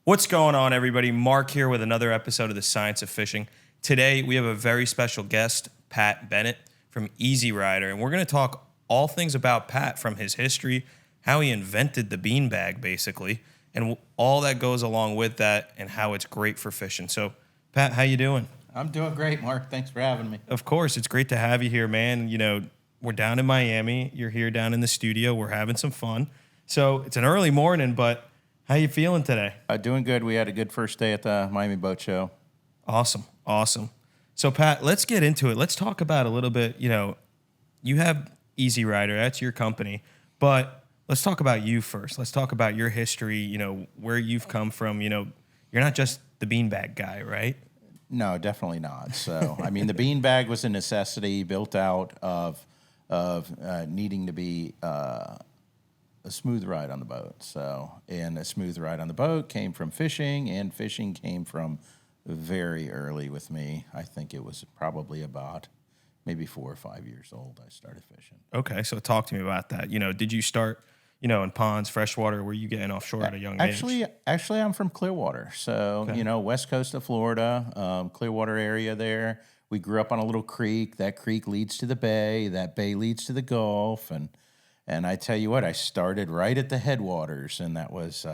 What's going on, everybody? Mark here with another episode of The Science of Fishing. Today, we have a very special guest, Pat Bennett from E-SeaRider, and we're going to talk all things about Pat, from his history, how he invented the beanbag, basically, and all that goes along with that, and how it's great for fishing. So, Pat, how you doing? I'm doing great, Mark. Thanks for having me. Of course, it's great to have you here, man. You know, we're down in Miami. You're here down in the studio. We're having some fun. So, it's an early morning, but how you feeling today? Doing good. We had a good first day at the Miami Boat Show. Awesome. So, Pat, let's get into it. Let's talk about a little bit, you have E-SeaRider, that's your company, but let's talk about you first. Let's talk about your history, where you've come from. You're not just the beanbag guy, right? No, definitely not. So, I mean, the beanbag was a necessity built out of needing to be a smooth ride on the boat. So, and a smooth ride on the boat came from fishing, and fishing came from very early with me. I think it was probably about maybe 4 or 5 years old I started fishing. Okay, so talk to me about that. Did you start, in ponds, freshwater, or were you getting offshore at a young age? Actually, I'm from Clearwater. So, Okay. West coast of Florida, Clearwater area there. We grew up on a little creek. That creek leads to the bay. That bay leads to the Gulf. And I tell you what, I started right at the headwaters, and that was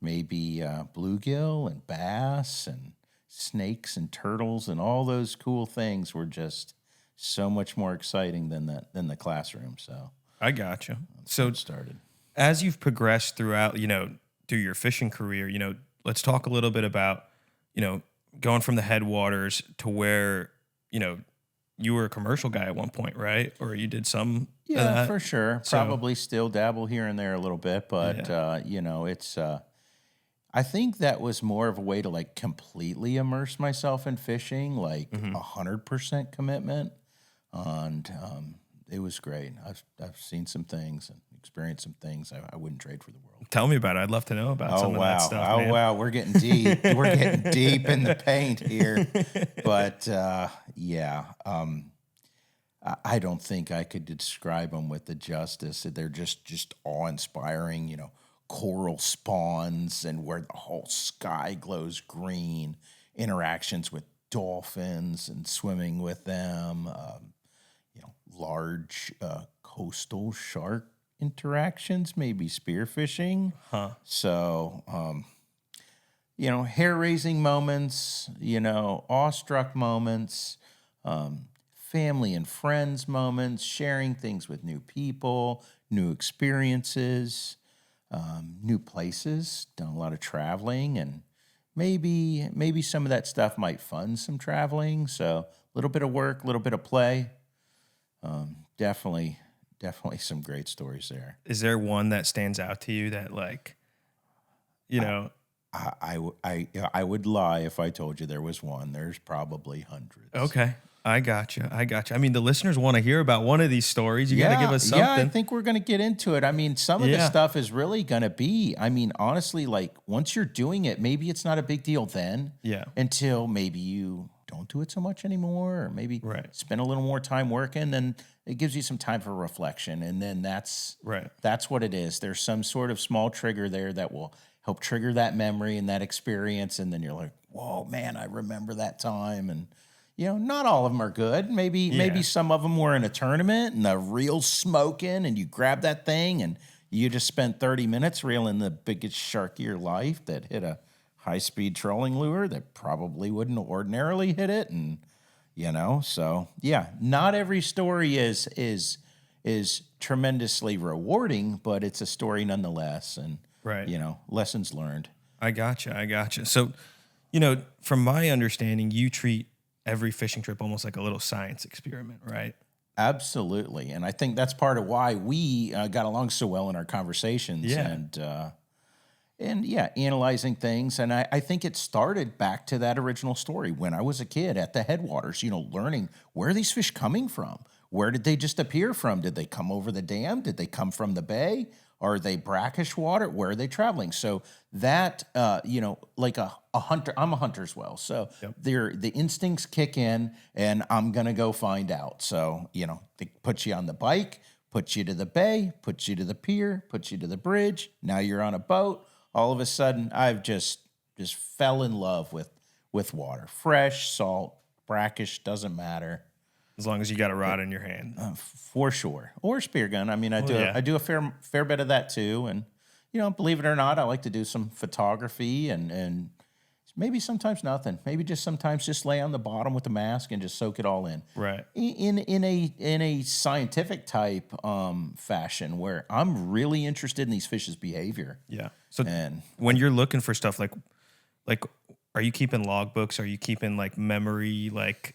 maybe bluegill and bass and snakes and turtles, and all those cool things were just so much more exciting than the classroom. So I got you. that's So how it started. as you've progressed throughout, through your fishing career, let's talk a little bit about, going from the headwaters to where, you were a commercial guy at one point, right? Or you did some of Yeah, that? for sure. So- Probably still dabble here and there a little bit, but it's. I think that was more of a way to like completely immerse myself in fishing, like 100% commitment, and it was great. I've seen some things and experienced some things I wouldn't trade for the world. Tell me about it. I'd love to know about some of that stuff, Oh man. wow, we're getting deep. We're getting deep in the paint here, but I don't think I could describe them with the justice. They're just awe-inspiring, coral spawns and where the whole sky glows green, interactions with dolphins and swimming with them, large coastal shark interactions, maybe spearfishing. Huh. So, hair-raising moments, awestruck moments, family and friends moments, sharing things with new people, new experiences, new places, done a lot of traveling, and maybe some of that stuff might fund some traveling. So a little bit of work, a little bit of play. Definitely some great stories there. Is there one that stands out to you that, like, I would lie if I told you there was one. There's probably hundreds. Okay, I got you. I mean, the listeners want to hear about one of these stories. You got to give us something. Yeah, I think we're going to get into it. I mean, some of the stuff is really going to be, honestly, like once you're doing it, maybe it's not a big deal then. Yeah. Until maybe you don't do it so much anymore, or maybe spend a little more time working, then it gives you some time for reflection. And then that's what it is. There's some sort of small trigger there that will help trigger that memory and that experience. And then you're like, whoa, man, I remember that time. And not all of them are good. Maybe some of them were in a tournament and a reel smoking, and you grab that thing and you just spent 30 minutes reeling the biggest shark of your life that hit a high-speed trolling lure that probably wouldn't ordinarily hit it. And, so yeah, not every story is tremendously rewarding, but it's a story nonetheless. And, lessons learned. I gotcha. So, from my understanding, you treat every fishing trip almost like a little science experiment, right? Absolutely. And I think that's part of why we got along so well in our conversations. Yeah. And analyzing things. And I think it started back to that original story when I was a kid at the headwaters, learning where are these fish coming from? Where did they just appear from? Did they come over the dam? Did they come from the bay? Are they brackish water? Where are they traveling? So that, like a hunter, I'm a hunter as well. So the instincts kick in, and I'm going to go find out. So, they put you on the bike, put you to the bay, put you to the pier, put you to the bridge. Now you're on a boat. All of a sudden, I've just just fell in love with water. Fresh, salt, brackish, doesn't matter. As long as you got a rod in your hand. For sure. Or a spear gun. I mean, I do a fair bit of that too. And, believe it or not, I like to do some photography and maybe sometimes nothing. Maybe just sometimes just lay on the bottom with the mask and just soak it all in. Right. In a scientific type fashion where I'm really interested in these fish's behavior. Yeah. So when you're looking for stuff like are you keeping logbooks? Are you keeping like memory? Like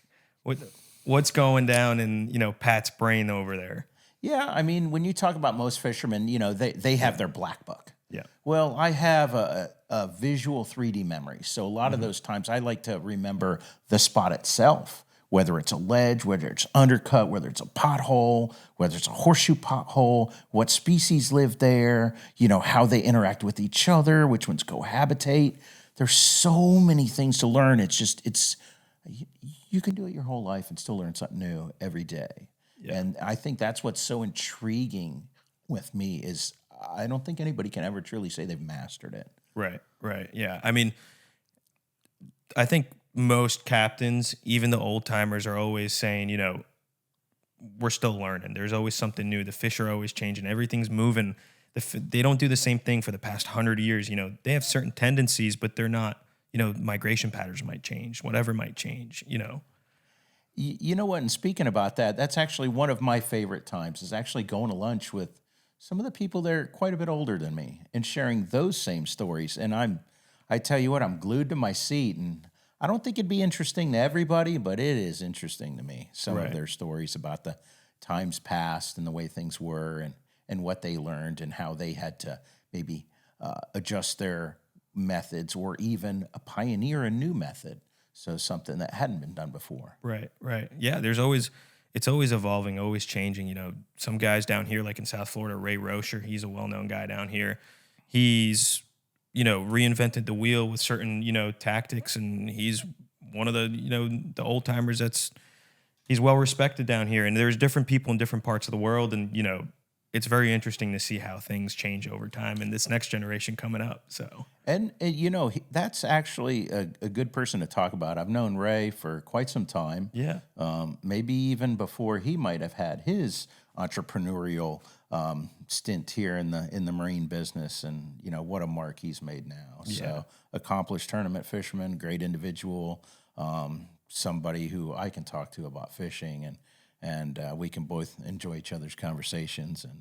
what's going down in, Pat's brain over there? Yeah, I mean, when you talk about most fishermen, they have their black book. Yeah. Well, I have a visual 3D memory. So a lot of those times I like to remember the spot itself, whether it's a ledge, whether it's undercut, whether it's a pothole, whether it's a horseshoe pothole, what species live there, how they interact with each other, which ones cohabitate. There's so many things to learn. You can do it your whole life and still learn something new every day. Yeah. And I think that's what's so intriguing with me is I don't think anybody can ever truly say they've mastered it. Right. Yeah. I mean, I think most captains, even the old timers, are always saying, we're still learning. There's always something new. The fish are always changing. Everything's moving. They don't do the same thing for the past 100 years. They have certain tendencies, but they're not, migration patterns might change, whatever might change, You know what? And speaking about that, that's actually one of my favorite times is actually going to lunch with some of the people that are quite a bit older than me and sharing those same stories. And I tell you what, I'm glued to my seat, and I don't think it'd be interesting to everybody, but it is interesting to me. Some of their stories about the times past and the way things were and what they learned and how they had to maybe adjust their methods or even pioneer a new method. So something that hadn't been done before. Right. Yeah, it's always evolving, always changing. Some guys down here, like in South Florida, Ray Rocher, he's a well-known guy down here. He's, reinvented the wheel with certain, tactics, and he's one of the, the old timers he's well respected down here. And there's different people in different parts of the world, and, it's very interesting to see how things change over time and this next generation coming up. So, and that's actually a good person to talk about. I've known Ray for quite some time. Yeah. Maybe even before he might have had his entrepreneurial stint here in the marine business, and what a mark he's made now. Yeah. So, accomplished tournament fisherman, great individual, somebody who I can talk to about fishing and we can both enjoy each other's conversations. And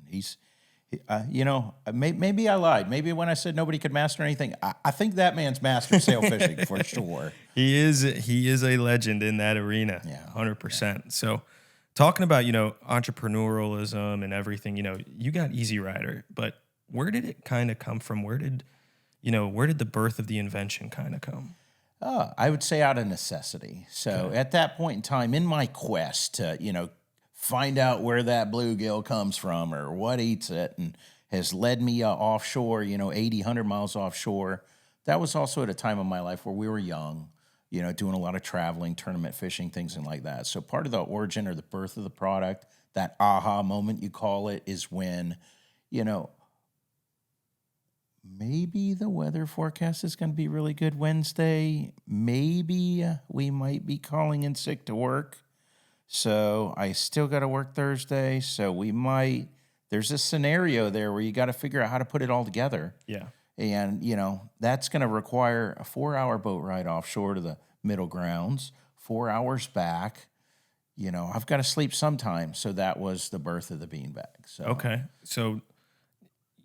maybe I lied. Maybe when I said nobody could master anything, I think that man's mastered sail fishing for sure. He is a legend in that arena. Yeah, 100%. Yeah. So, talking about entrepreneurialism and everything, you got E-SeaRider, but where did it kind of come from? Where did the birth of the invention kind of come? I would say out of necessity. So at that point in time, in my quest to, find out where that bluegill comes from or what eats it and has led me offshore, 80, 100 miles offshore. That was also at a time of my life where we were young, doing a lot of traveling, tournament fishing, things and like that. So part of the origin or the birth of the product, that aha moment you call it, is when, maybe the weather forecast is going to be really good Wednesday. Maybe we might be calling in sick to work. So I still got to work Thursday. So there's a scenario there where you got to figure out how to put it all together. Yeah. And, that's going to require a 4-hour boat ride offshore to the middle grounds, 4 hours back. I've got to sleep sometime. So that was the birth of the beanbag. So, okay. So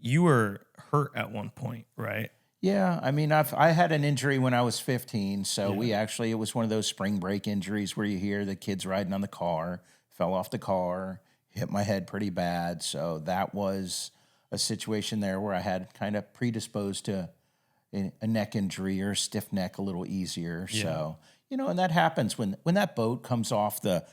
you were hurt at one point, right? Yeah, I mean, I had an injury when I was 15, so it was one of those spring break injuries where you hear the kids riding on the car, fell off the car, hit my head pretty bad. So that was a situation there where I had kind of predisposed to a neck injury or a stiff neck a little easier. Yeah. So, and that happens when that boat comes off the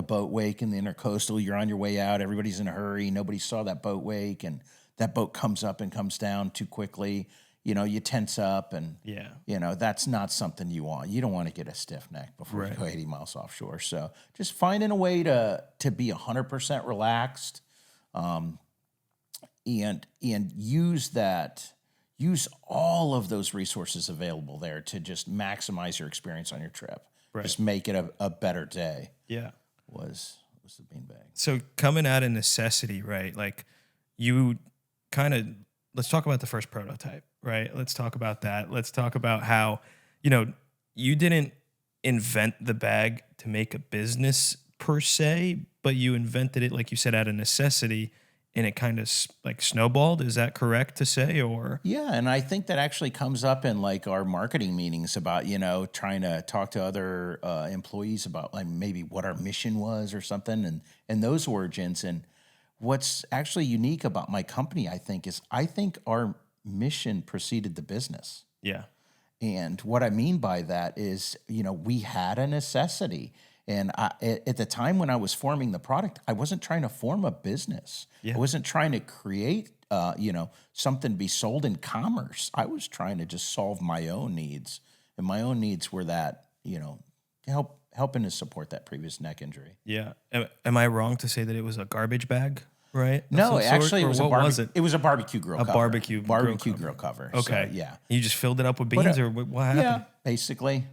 boat wake in the intercoastal. You're on your way out, everybody's in a hurry, nobody saw that boat wake, and that boat comes up and comes down too quickly. You tense up, and that's not something you want. You don't want to get a stiff neck before you go 80 miles offshore. So just finding a way to be 100% relaxed, and use that use all of those resources available there to just maximize your experience on your trip. Right. Just make it a better day. Yeah. Was the beanbag. So coming out of necessity, right? Like you kind of, let's talk about the first prototype, right? Let's talk about that. Let's talk about how, you didn't invent the bag to make a business per se, but you invented it, like you said, out of necessity, and it kind of like snowballed. Is that correct to say? Or yeah, and I think that actually comes up in like our marketing meetings about trying to talk to other employees about like maybe what our mission was or something, and those origins. And what's actually unique about my company, I think our mission preceded the business. Yeah. And what I mean by that is, we had a necessity. And at the time when I was forming the product, I wasn't trying to form a business. Yeah. I wasn't trying to create, something to be sold in commerce. I was trying to just solve my own needs. And my own needs were that, helping to support that previous neck injury. Yeah. Am I wrong to say that it was a garbage bag? Right? No, actually, it was it was a barbecue grill cover. Barbecue grill cover. Okay. So, yeah. You just filled it up with beans, or what happened? Yeah, basically,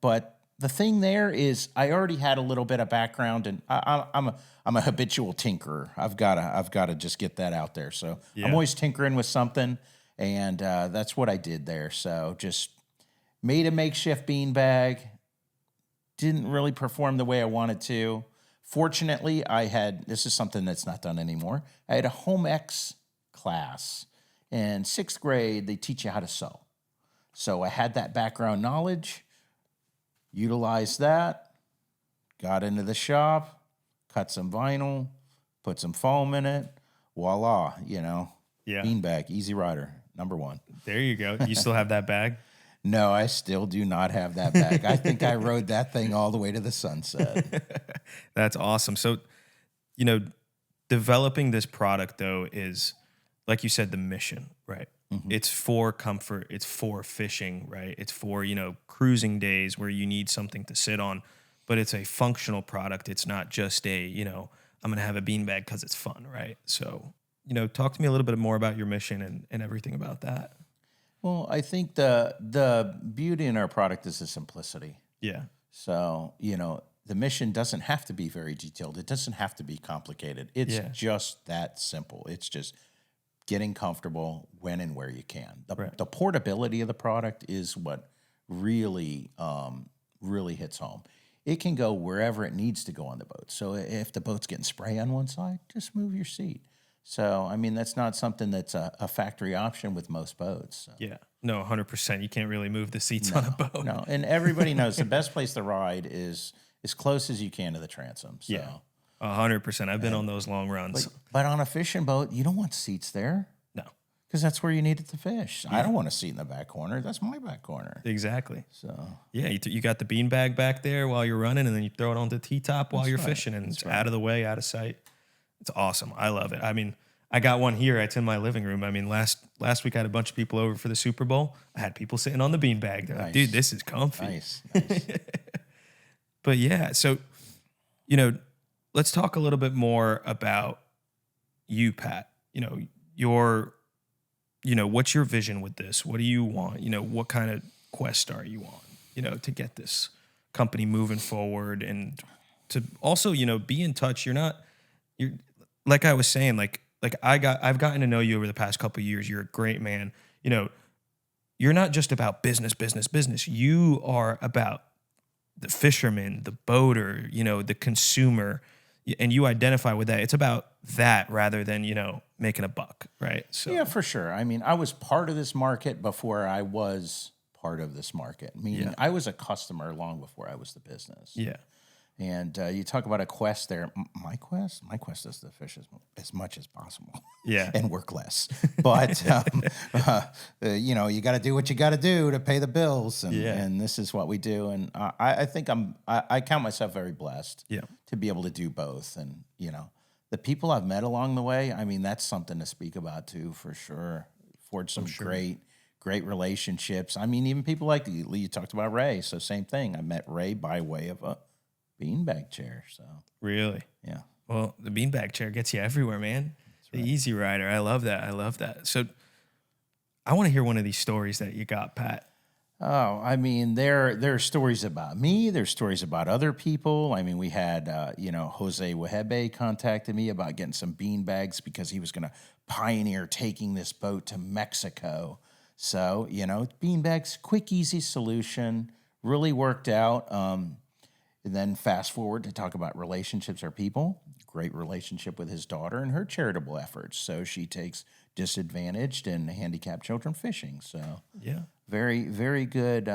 but the thing there is I already had a little bit of background, and I'm a habitual tinkerer. I've got to just get that out there. So yeah. I'm always tinkering with something, and that's what I did there. So just made a makeshift beanbag. Didn't really perform the way I wanted to. Fortunately, this is something that's not done anymore. I had a home ec class. In 6th grade, they teach you how to sew. So I had that background knowledge, utilized that, got into the shop, cut some vinyl, put some foam in it, voila, Yeah. Beanbag, E-SeaRider, #1. There you go. You still have that bag? No, I still do not have that bag. I think I rode that thing all the way to the sunset. That's awesome. So, developing this product, though, is, like you said, the mission, right? Mm-hmm. It's for comfort. It's for fishing, right? It's for, cruising days where you need something to sit on. But it's a functional product. It's not just I'm going to have a beanbag because it's fun, right? So, talk to me a little bit more about your mission and everything about that. Well, I think the beauty in our product is the simplicity. Yeah. So, the mission doesn't have to be very detailed. It doesn't have to be complicated. It's just that simple. It's just getting comfortable when and where you can. The portability of the product is what really hits home. It can go wherever it needs to go on the boat. So if the boat's getting spray on one side, just move your seat. So, that's not something that's a factory option with most boats. So. Yeah. No, 100%. You can't really move the seats on a boat. No, and everybody knows the best place to ride is as close as you can to the transom. So. Yeah, 100%. I've been on those long runs. But on a fishing boat, you don't want seats there. No. Because that's where you need it to fish. Yeah. I don't want a seat in the back corner. That's my back corner. Exactly. So yeah, you got the beanbag back there while you're running, and then you throw it on the T-top while you're fishing, and it's out of the way, out of sight. It's awesome. I love it. I got one here. It's in my living room. Last week I had a bunch of people over for the Super Bowl. I had people sitting on the beanbag. They're like, dude, this is comfy. Nice. But yeah, so, let's talk a little bit more about you, Pat. What's your vision with this? What do you want? What kind of quest are you on, to get this company moving forward and to also, be in touch. You're like I was saying, I've gotten to know you over the past couple of years. You're a great man. You're not just about business. You are about the fisherman, the boater, the consumer, and you identify with that. It's about that rather than, making a buck, right? So yeah, for sure. I was part of this market before I was part of this market. Meaning I was a customer long before I was the business. Yeah. And you talk about a quest there. My quest is to fish as much as possible. Yeah. And work less. But, you got to do what you got to do to pay the bills. And this is what we do. And I think I count myself very blessed to be able to do both. And, the people I've met along the way, that's something to speak about too, for sure. Forged some great relationships. Even people like you talked about Ray. So same thing. I met Ray by way of a beanbag chair. So really, yeah. Well, the beanbag chair gets you everywhere, man. That's right. The E-SeaRider, I love that. So, I want to hear one of these stories that you got, Pat. Oh, I mean, there are stories about me. There's stories about other people. I mean, we had, Jose Wahebe contacted me about getting some bean bags because he was going to pioneer taking this boat to Mexico. So, bean bags, quick, easy solution, really worked out. And then fast forward to talk about relationships or people. Great relationship with his daughter and her charitable efforts. So she takes disadvantaged and handicapped children fishing. So yeah. Very, very good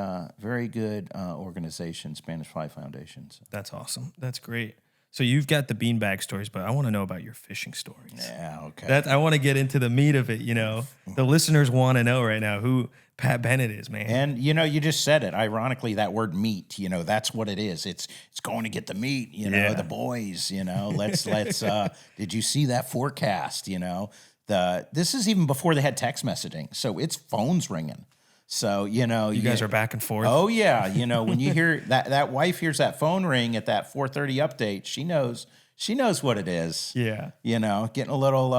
organization, Spanish Fly Foundation. So. That's awesome. That's great. So you've got the beanbag stories, but I want to know about your fishing stories. Yeah, okay. I want to get into the meat of it, The listeners want to know right now who Pat Bennett is, man. And, you just said it. Ironically, that word meat, that's what it is. It's going to get the meat, the boys, let's did you see that forecast, this is even before they had text messaging. So it's phones ringing. So, you guys are back and forth. Oh yeah. When you hear that wife hears that phone ring at that 4:30 update, she knows what it is. Yeah. Getting a little,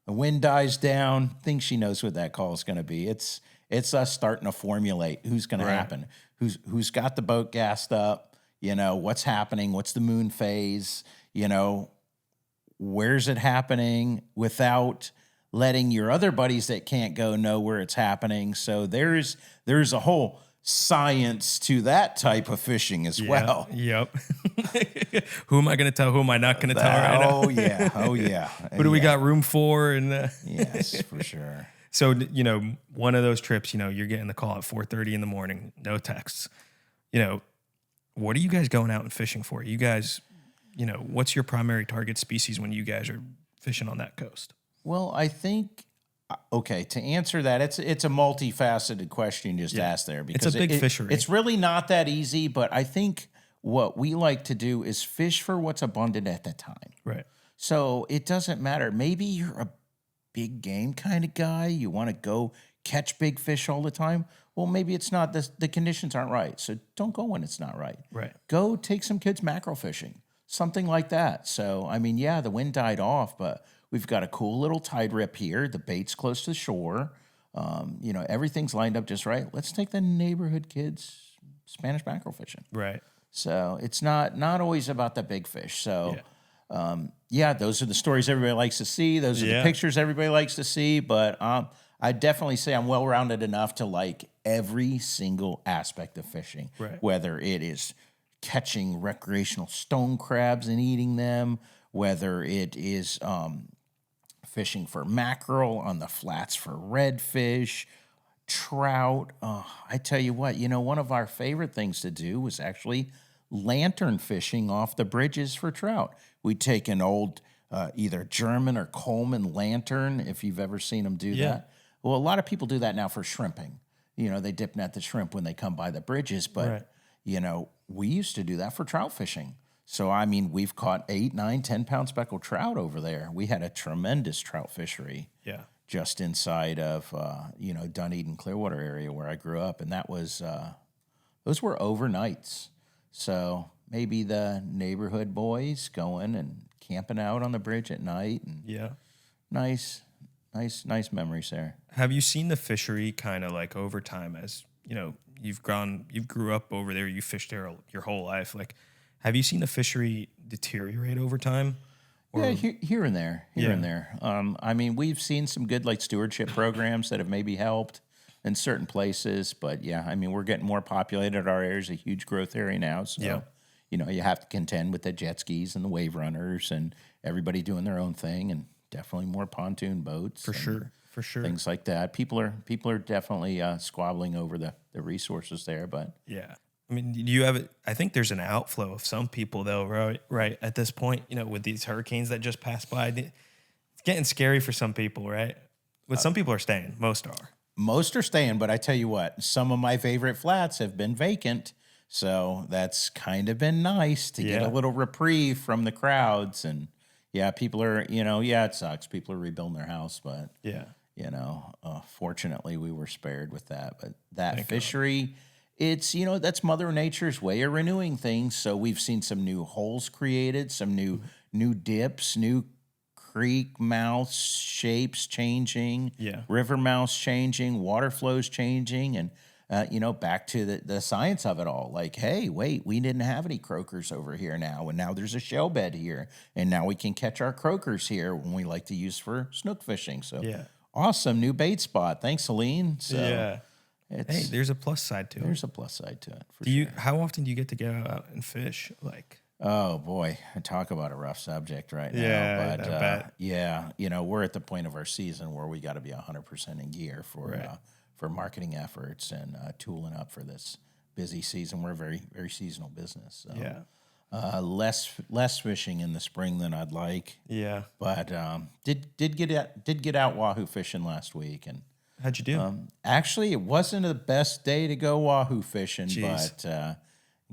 the wind dies down, thinks she knows what that call is going to be. It's us starting to formulate who's going to happen, who's got the boat gassed up, what's happening, what's the moon phase, where's it happening without letting your other buddies that can't go know where it's happening. So there's a whole science to that type of fishing as well. Yep. Who am I going to tell? Who am I not going to tell right now? Oh, yeah. Who do we got room for? Yes, for sure. So, one of those trips, you're getting the call at 4:30 in the morning, no texts. What are you guys going out and fishing for? You guys, what's your primary target species when you guys are fishing on that coast? Well, I think, to answer that, it's a multifaceted question you just asked there. Because it's a big fishery. It's really not that easy, but I think what we like to do is fish for what's abundant at the time. Right. So it doesn't matter. Maybe you're a big game kind of guy. You want to go catch big fish all the time. Well, maybe it's not, the conditions aren't right. So don't go when it's not right. Right. Go take some kids mackerel fishing, something like that. So, the wind died off, but we've got a cool little tide rip here. The bait's close to the shore. Everything's lined up just right. Let's take the neighborhood kids Spanish mackerel fishing. Right. So it's not always about the big fish. So, those are the stories everybody likes to see. Those are the pictures everybody likes to see. But I definitely say I'm well-rounded enough to like every single aspect of fishing, whether it is catching recreational stone crabs and eating them, whether it is fishing for mackerel on the flats for redfish, trout. I tell you what, one of our favorite things to do was actually lantern fishing off the bridges for trout. We'd take an old either German or Coleman lantern, if you've ever seen them do that. Well, a lot of people do that now for shrimping. They dip net the shrimp when they come by the bridges, but, we used to do that for trout fishing. So, we've caught 8, 9, 10-pound speckled trout over there. We had a tremendous trout fishery just inside of, Dunedin, Clearwater area where I grew up. And that was, those were overnights. So maybe the neighborhood boys going and camping out on the bridge at night. And nice memories there. Have you seen the fishery kind of like over time as, you grew up over there, you fished there your whole life. Like, have you seen the fishery deteriorate over time? Or? Yeah, here and there, and there. We've seen some good stewardship programs that have maybe helped in certain places, but we're getting more populated. Our area is a huge growth area now, so you have to contend with the jet skis and the wave runners and everybody doing their own thing, and definitely more pontoon boats. For sure. Things like that. People are definitely squabbling over the resources there, but do you have it? I think there's an outflow of some people though, right? At this point, with these hurricanes that just passed by, it's getting scary for some people, right? But some people are staying. Most are staying, but I tell you what, some of my favorite flats have been vacant. So that's kind of been nice to get a little reprieve from the crowds. And people are, it sucks. People are rebuilding their house, but fortunately we were spared with that. But that fishery, it's, that's Mother Nature's way of renewing things. So we've seen some new holes created, some new dips, new creek mouths shapes changing, river mouths changing, water flows changing, and back to the science of it all. Like, hey, wait, we didn't have any croakers over here now, and now there's a shell bed here, and now we can catch our croakers here when we like to use for snook fishing. So awesome new bait spot. Thanks, Celine. So hey, there's a plus side to it. There's a plus side to it. For sure. How often do you get to go out and fish? Like, oh boy, I talk about a rough subject right now. Yeah, but I bet. We're at the point of our season where we got to be 100% in gear for marketing efforts and tooling up for this busy season. We're a very, very seasonal business. So. Less fishing in the spring than I'd like. Yeah, but did get out wahoo fishing last week. And how'd you do? Actually, it wasn't the best day to go wahoo fishing, Jeez. but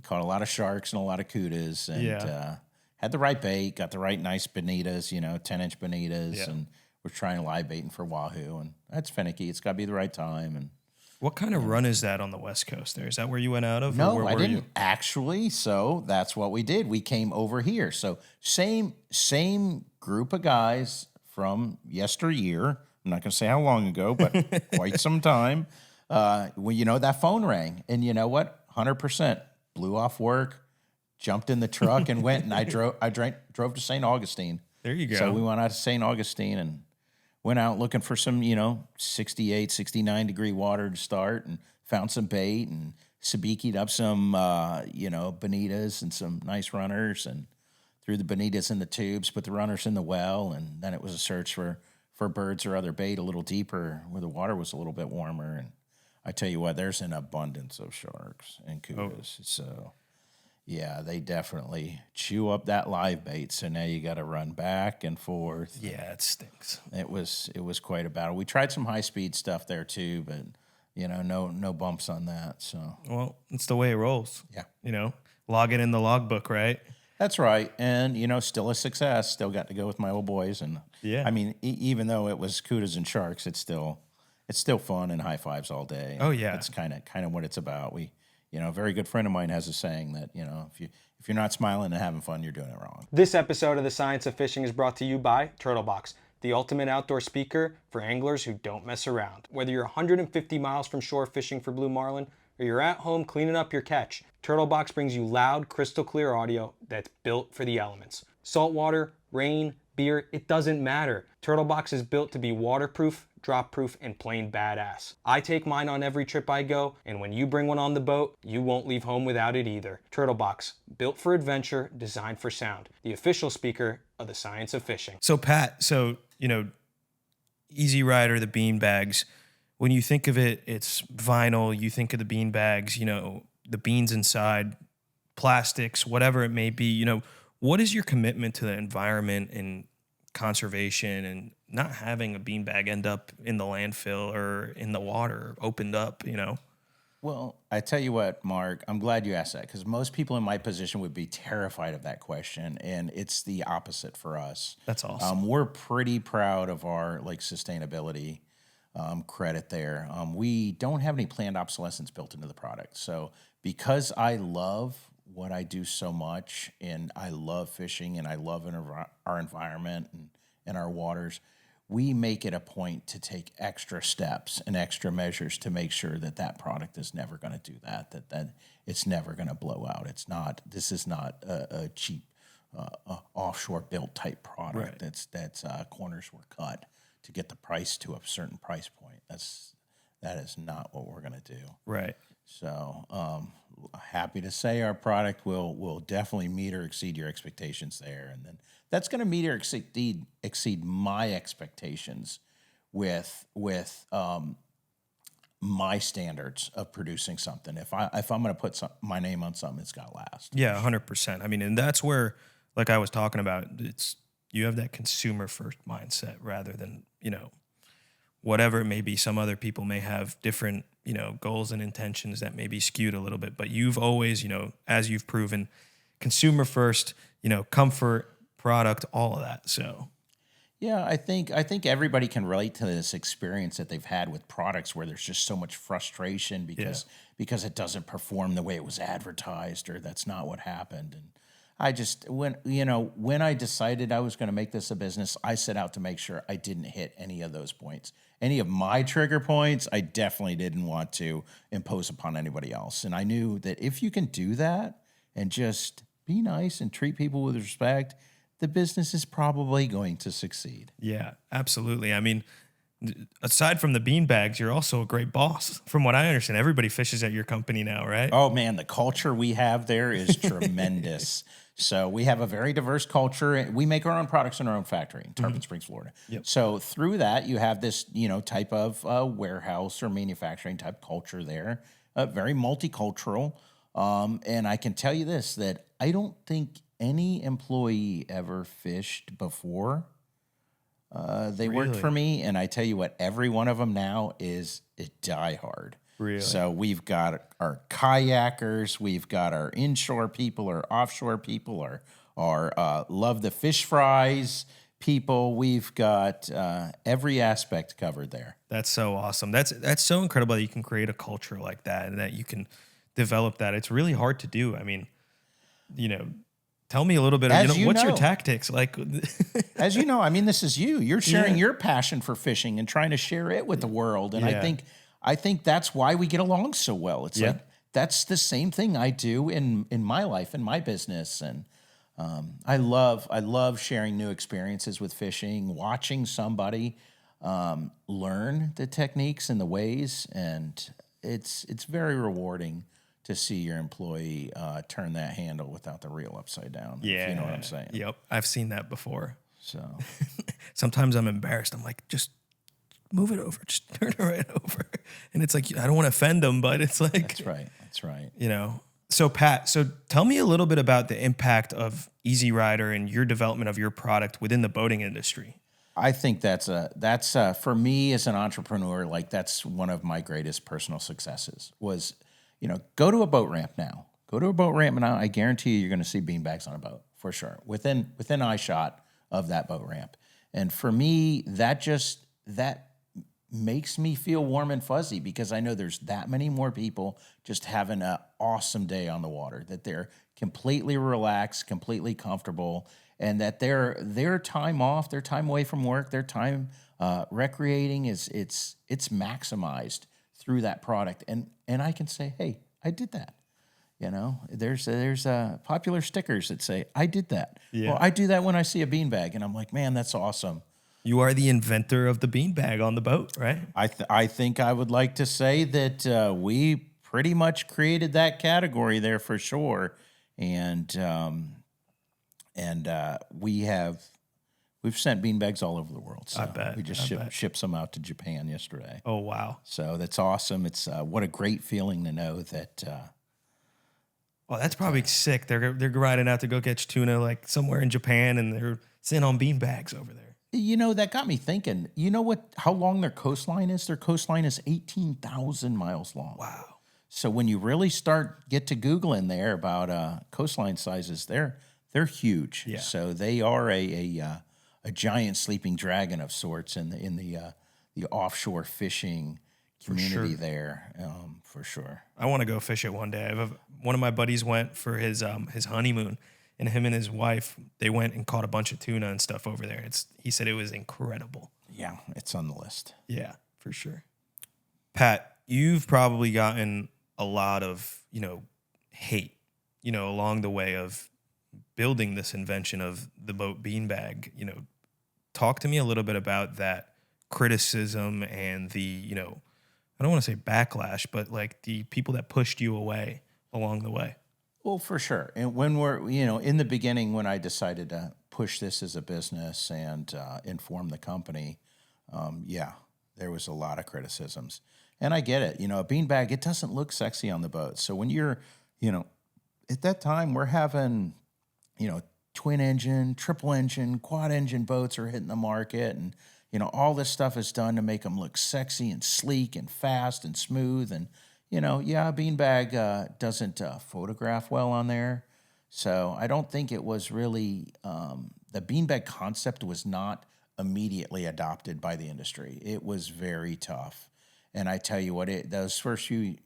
caught a lot of sharks and a lot of kudas, and had the right bait, got the right nice bonitas, 10-inch bonitas, and we're trying live baiting for wahoo, and that's finicky. It's got to be the right time. And what kind of run is that on the West Coast there? Is that where you went out of? No, or I didn't actually. So that's what we did. We came over here. So same group of guys from yesteryear. I'm not going to say how long ago, but quite some time. That phone rang, and you know what? 100% blew off work, jumped in the truck, and went. And I drove to St. Augustine. There you go. So we went out to St. Augustine and went out looking for some, 68, 69 degree water to start, and found some bait and sabiki'd up some, bonitas and some nice runners, and threw the bonitas in the tubes, put the runners in the well, and then it was a search for birds or other bait a little deeper where the water was a little bit warmer. And I tell you what, there's an abundance of sharks and kudas. So, yeah, they definitely chew up that live bait. So now you got to run back and forth. Yeah, it stinks. It was quite a battle. We tried some high speed stuff there too, but no bumps on that. So, well, it's the way it rolls. Yeah, log it in the logbook, right? That's right. And, still a success. Still got to go with my old boys. And I mean, even though it was kudas and sharks, it's still fun and high fives all day. Oh, yeah. It's kind of what it's about. A very good friend of mine has a saying that, if you're not smiling and having fun, you're doing it wrong. This episode of The Science of Fishing is brought to you by Turtlebox, the ultimate outdoor speaker for anglers who don't mess around. Whether you're 150 miles from shore fishing for blue marlin, or you're at home cleaning up your catch, Turtlebox brings you loud, crystal clear audio that's built for the elements. Saltwater, rain, beer, it doesn't matter. Turtlebox is built to be waterproof, drop-proof, and plain badass. I take mine on every trip I go, and when you bring one on the boat, you won't leave home without it either. Turtlebox, built for adventure, designed for sound. The official speaker of the science of fishing. So Pat, E-SeaRider, the bean bags. When you think of it, it's vinyl. You think of the bean bags, the beans inside, plastics, whatever it may be. What is your commitment to the environment and conservation and not having a bean bag end up in the landfill or in the water opened up, Well, I tell you what, Mark, I'm glad you asked that, because most people in my position would be terrified of that question, and it's the opposite for us. That's awesome. We're pretty proud of our sustainability credit there. We don't have any planned obsolescence built into the product. So because I love what I do so much, and I love fishing, and I love our environment and our waters, we make it a point to take extra steps and extra measures to make sure that product is never going to do that it's never going to blow out. This is not a cheap offshore built type product. Right. That's corners were cut to get the price to a certain price point. That is not what we're going to do. Right. So happy to say our product will definitely meet or exceed your expectations there, and then that's going to meet or exceed my expectations with my standards of producing something. If I'm going to put my name on something, it's got to last. Yeah, 100%. I mean, and that's where, like I was talking about, you have that consumer first mindset rather than whatever it may be. Some other people may have different goals and intentions that may be skewed a little bit, but you've always as you've proven, consumer first, comfort, product, all of that. So yeah, I think everybody can relate to this experience that they've had with products where there's just so much frustration because it doesn't perform the way it was advertised, or that's not what happened. And I just, when I decided I was going to make this a business, I set out to make sure I didn't hit any of those points. Any of my trigger points, I definitely didn't want to impose upon anybody else. And I knew that if you can do that and just be nice and treat people with respect, the business is probably going to succeed. Yeah, absolutely. I mean, aside from the bean bags, you're also a great boss. From what I understand, everybody fishes at your company now, right? Oh man, the culture we have there is tremendous. So we have a very diverse culture. We make our own products in our own factory in Tarpon Springs, Florida. Yep. So through that, you have this, type of warehouse or manufacturing type culture there, very multicultural. And I can tell you this, that I don't think any employee ever fished before. They worked for me, and I tell you what, every one of them now is a diehard. Really? So we've got our kayakers, we've got our inshore people, our offshore people, our love the fish fries people. We've got every aspect covered there. That's so awesome. That's so incredible that you can create a culture like that and that you can develop that. It's really hard to do. I mean, tell me a little bit of, what's your tactics like? As you know, I mean, this is you. You're sharing your passion for fishing and trying to share it with the world. And I think that's why we get along so well. It's like that's the same thing I do in my life, in my business. And I love sharing new experiences with fishing, watching somebody learn the techniques and the ways, and it's very rewarding to see your employee turn that handle without the reel upside down. Yeah. If you know what I'm saying. Yep. I've seen that before. So sometimes I'm embarrassed. I'm like, just move it over. Just turn it right over. And it's like, I don't want to offend them, but it's like. That's right. That's right. So Pat, tell me a little bit about the impact of E-SeaRider and your development of your product within the boating industry. I think that's for me as an entrepreneur, like that's one of my greatest personal successes was, go to a boat ramp now. Go to a boat ramp now. I guarantee you're going to see beanbags on a boat for sure. Within eye shot of that boat ramp. And for me, that makes me feel warm and fuzzy because I know there's that many more people just having an awesome day on the water, that they're completely relaxed, completely comfortable, and that their time off, their time away from work, their time recreating it's maximized through that product. And I can say, hey, I did that. There's popular stickers that say, I did that. Yeah. Well, I do that when I see a beanbag, and I'm like, man, that's awesome. You are the inventor of the beanbag on the boat, right? I think I would like to say that we pretty much created that category there for sure. And we've sent beanbags all over the world. So I bet. We just shipped some out to Japan yesterday. Oh, wow. So that's awesome. It's what a great feeling to know that. Oh, that's probably sick. They're riding out to go catch tuna like somewhere in Japan, and they're sitting on beanbags over there. That got me thinking. You know how long their coastline is? Their coastline is 18,000 miles long. Wow. So when you really get to Googling there about coastline sizes, they're huge. Yeah. So they are a giant sleeping dragon of sorts in the offshore fishing community there, for sure. I want to go fish it one day. One of my buddies went for his honeymoon, and him and his wife, they went and caught a bunch of tuna and stuff over there. He said it was incredible. Yeah, it's on the list. Yeah, for sure. Pat, you've probably gotten a lot of, hate, along the way of building this invention of the boat beanbag. Talk to me a little bit about that criticism and the, I don't want to say backlash, but like the people that pushed you away along the way. Well, for sure. And when we're, in the beginning, when I decided to push this as a business and inform the company, there was a lot of criticisms. And I get it. A beanbag, it doesn't look sexy on the boat. So when you're, at that time, we're having, twin engine, triple engine, quad engine boats are hitting the market. And, all this stuff is done to make them look sexy and sleek and fast and smooth. And, a beanbag doesn't photograph well on there. So I don't think it was really, the beanbag concept was not immediately adopted by the industry. It was very tough. And I tell you what, those first few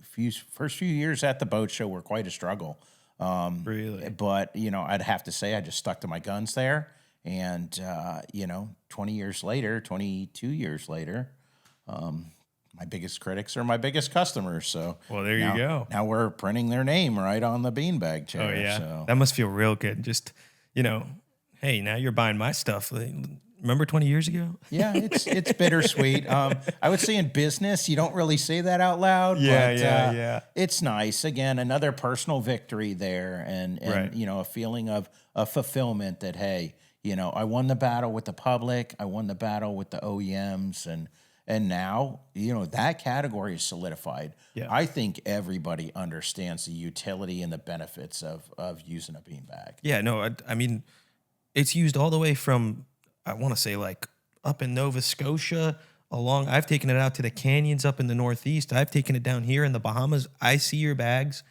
years at the boat show were quite a struggle. Really? But, I'd have to say I just stuck to my guns there. And, 22 years later, my biggest critics are my biggest customers. So, well, there you go. Now we're printing their name right on the beanbag chair. Oh, yeah. So. That must feel real good. Just, hey, now you're buying my stuff. Remember 20 years ago? Yeah, it's bittersweet. I would say in business, you don't really say that out loud. Yeah, but, it's nice. Again, another personal victory there, and right. A feeling of fulfillment that, hey, I won the battle with the public, I won the battle with the OEMs, and now that category is solidified. Yeah. I think everybody understands the utility and the benefits of using a beanbag. Yeah, no, I mean, it's used all the way from, I want to say, like up in Nova Scotia I've taken it out to the canyons up in the Northeast. I've taken it down here in the Bahamas. I see your bags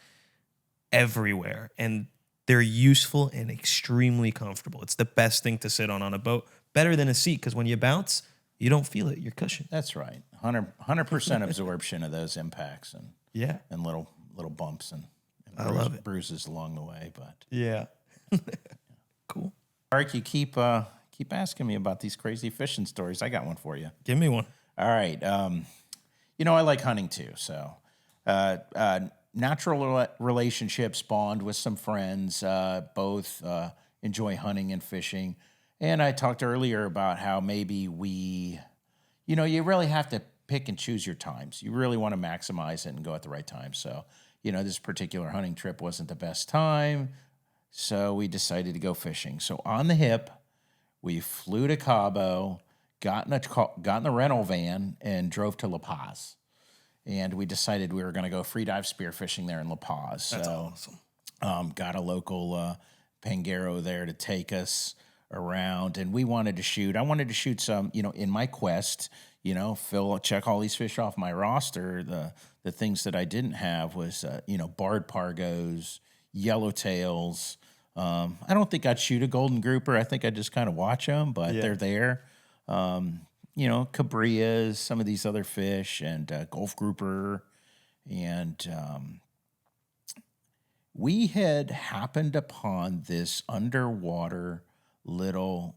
everywhere, and they're useful and extremely comfortable. It's the best thing to sit on a boat, better than a seat, because when you bounce, you don't feel it. You're cushioned. That's right. 100% absorption of those impacts and little bumps and I love it. Bruises along the way. But yeah, cool. Mark, you keep asking me about these crazy fishing stories. I got one for you. Give me one. All right. I like hunting too. So, natural relationships, bond with some friends, both enjoy hunting and fishing. And I talked earlier about how maybe you really have to pick and choose your times. You really want to maximize it and go at the right time. So, this particular hunting trip wasn't the best time. So we decided to go fishing. So on the hip, we flew to Cabo, got in the rental van, and drove to La Paz. And we decided we were going to go free-dive spearfishing there in La Paz. That's awesome. Got a local pangero there to take us around. And we wanted to shoot. I wanted to shoot some, in my quest, check all these fish off my roster. The things that I didn't have was, barred pargos, yellowtails. I don't think I'd shoot a golden grouper. I think I'd just kind of watch them, but they're there. Cabrillas, some of these other fish, and Gulf grouper. And we had happened upon this underwater little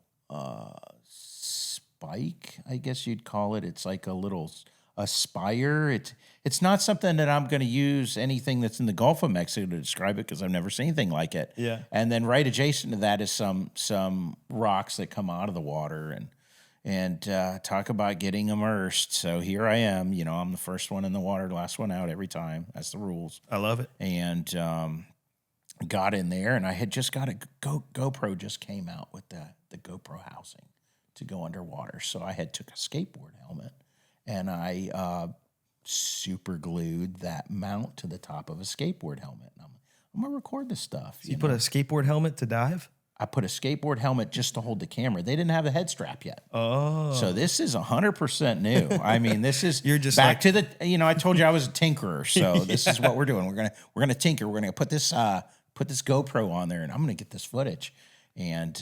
spike, I guess you'd call it. It's like a spire. It's not something that I'm going to use anything that's in the Gulf of Mexico to describe it, because I've never seen anything like it. Yeah. And then right adjacent to that is some rocks that come out of the water, and talk about getting immersed. So here I am. I'm the first one in the water, the last one out every time. That's the rules. I love it. And got in there, and I had just got a GoPro just came out with the GoPro housing to go underwater. So I had took a skateboard helmet, and I super glued that mount to the top of a skateboard helmet. And I'm gonna record this stuff. So you put a skateboard helmet to dive? I put a skateboard helmet just to hold the camera. They didn't have a head strap yet. Oh. So this is 100% new. I mean, this is You're just back to the, I told you I was a tinkerer. So this is what we're doing. We're going to tinker. We're going to put this GoPro on there, and I'm going to get this footage. And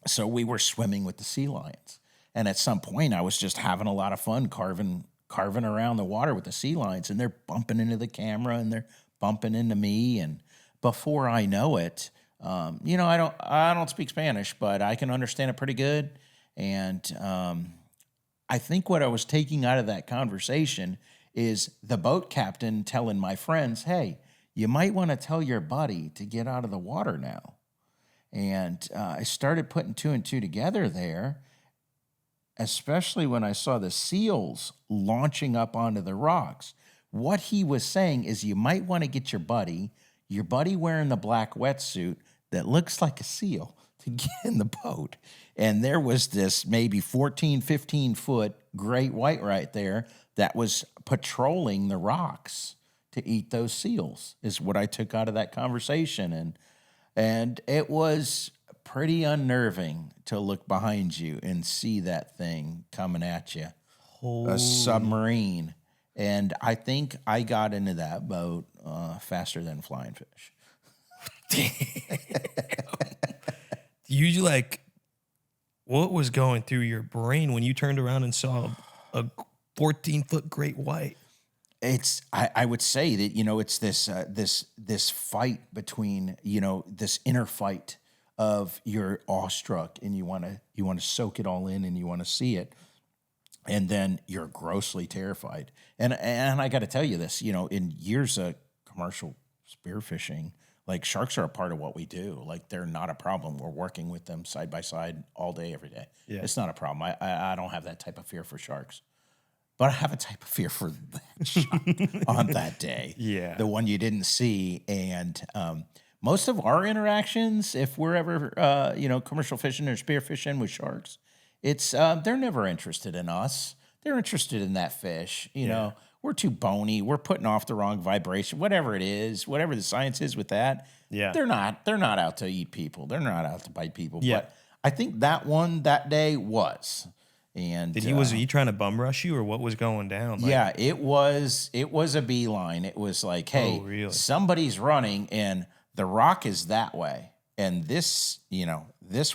so we were swimming with the sea lions. And at some point I was just having a lot of fun carving around the water with the sea lions, and they're bumping into the camera and they're bumping into me. And before I know it, I don't speak Spanish, but I can understand it pretty good. And I think what I was taking out of that conversation is the boat captain telling my friends, hey, you might want to tell your buddy to get out of the water now. And I started putting two and two together there, especially when I saw the seals launching up onto the rocks. What he was saying is you might want to get your buddy wearing the black wetsuit that looks like a seal, to get in the boat. And there was this maybe 14, 15-foot great white right there that was patrolling the rocks to eat those seals, is what I took out of that conversation. And it was pretty unnerving to look behind you and see that thing coming at you, a submarine. And I think I got into that boat faster than flying fish. You what was going through your brain when you turned around and saw a 14-foot great white? I would say that, it's this fight between, this inner fight of you're awestruck and you want to soak it all in and you want to see it. And then you're grossly terrified. And I got to tell you this, in years of commercial spearfishing, like sharks are a part of what we do. Like they're not a problem. We're working with them side by side all day, every day. Yeah. It's not a problem. I don't have that type of fear for sharks. But I have a type of fear for that shark on that day. Yeah. The one you didn't see. And most of our interactions, if we're ever, commercial fishing or spearfishing with sharks, it's they're never interested in us. They're interested in that fish. You know, we're too bony. We're putting off the wrong vibration. Whatever it is, whatever the science is with that. Yeah, they're not out to eat people. They're not out to bite people. Yeah. But I think that day was. And was he trying to bum rush you, or what was going down? Like, yeah, it was a beeline. It was like, hey, really? Somebody's running, and the rock is that way. And this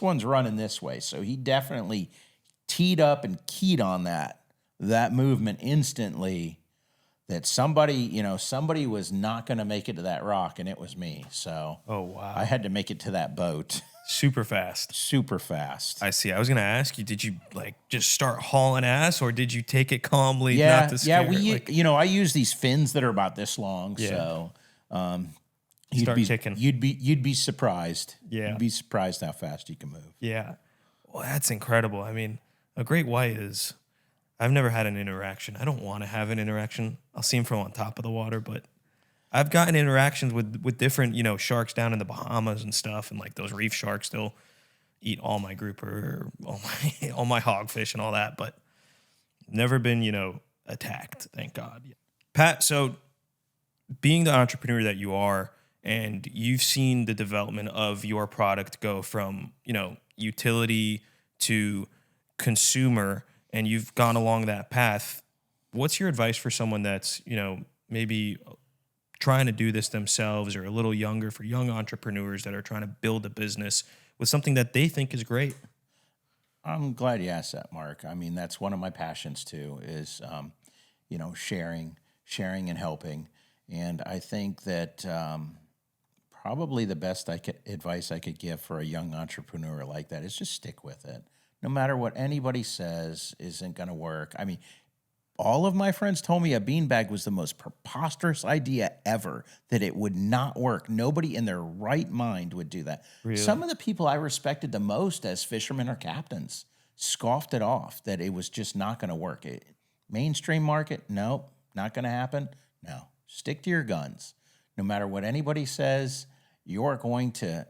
one's running this way. So he definitely teed up and keyed on that movement instantly, that somebody was not going to make it to that rock, and it was me. So I had to make it to that boat. Super fast. Super fast. I see. I was going to ask you, did you just start hauling ass, or did you take it calmly? Yeah, not to scare I use these fins that are about this long. Yeah. So, You'd be surprised. Yeah. You'd be surprised how fast you can move. Yeah. Well, that's incredible. I mean, a great white is, I've never had an interaction. I don't want to have an interaction. I'll see them from on top of the water, but I've gotten interactions with different, sharks down in the Bahamas and stuff. And like those reef sharks, they'll eat all my grouper, all my hogfish and all that, but never been, attacked. Thank God. Pat, so being the entrepreneur that you are, and you've seen the development of your product go from, utility to consumer, and you've gone along that path. What's your advice for someone that's, maybe trying to do this themselves, or a little younger, for young entrepreneurs that are trying to build a business with something that they think is great? I'm glad you asked that, Mark. I mean, that's one of my passions too, is, sharing and helping. And I think that, probably the best advice I could give for a young entrepreneur like that is just stick with it. No matter what anybody says isn't going to work. I mean, all of my friends told me a beanbag was the most preposterous idea ever, that it would not work. Nobody in their right mind would do that. Really? Some of the people I respected the most as fishermen or captains scoffed it off, that it was just not going to work. Mainstream market, nope, not going to happen. No, stick to your guns. No matter what anybody says, you're going to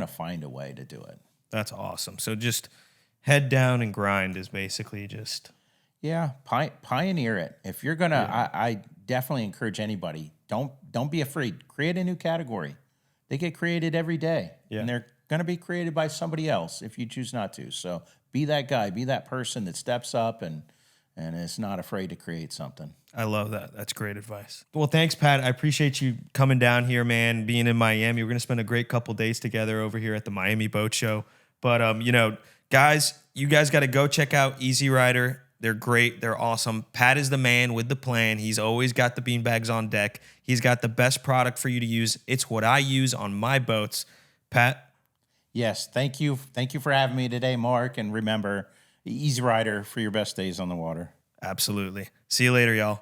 find a way to do it. That's awesome. So just head down and grind is basically just... Yeah, pioneer it. If you're going to, I definitely encourage anybody, don't be afraid. Create a new category. They get created every day. Yeah. And they're going to be created by somebody else if you choose not to. So be that guy, be that person that steps up and is not afraid to create something. I love that. That's great advice. Well, thanks, Pat. I appreciate you coming down here, man, being in Miami. We're going to spend a great couple days together over here at the Miami Boat Show. But, guys, you guys got to go check out E-SeaRider. They're great. They're awesome. Pat is the man with the plan. He's always got the beanbags on deck. He's got the best product for you to use. It's what I use on my boats. Pat? Yes, thank you. Thank you for having me today, Mark. And remember, E-SeaRider for your best days on the water. Absolutely. See you later, y'all.